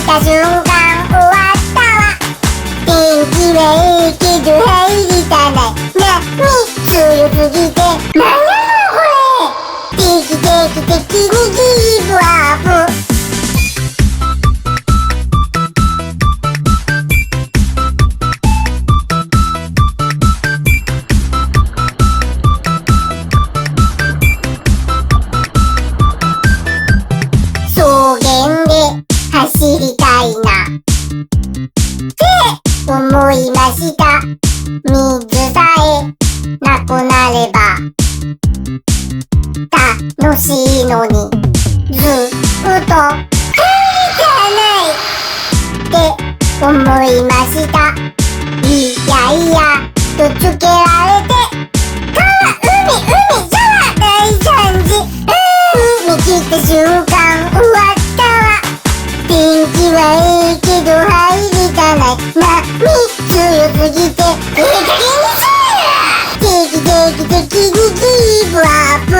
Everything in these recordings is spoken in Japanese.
た瞬間終わったわ。天気はいいけど入りたない。波強すぎてなんやのこれ。定期的にギブアップ。草原で走りたいなって思いました。水さえなくなれば楽しいのに、ずっと帰りたないって思いました。いやいやとつけられて、海空大惨事。海来た瞬間終わったわ。天気はいいけど入りたない。波強すぎていい加減にしろ。定期的にギブアップ。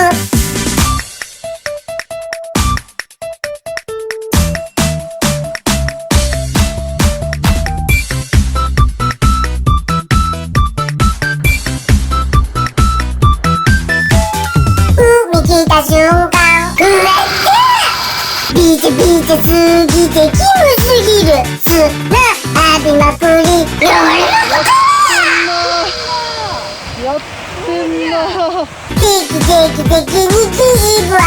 海来た瞬間うわっビチャすぎてキムすぎる。砂浴びまくり汚れまくやってんな。定期的にギブア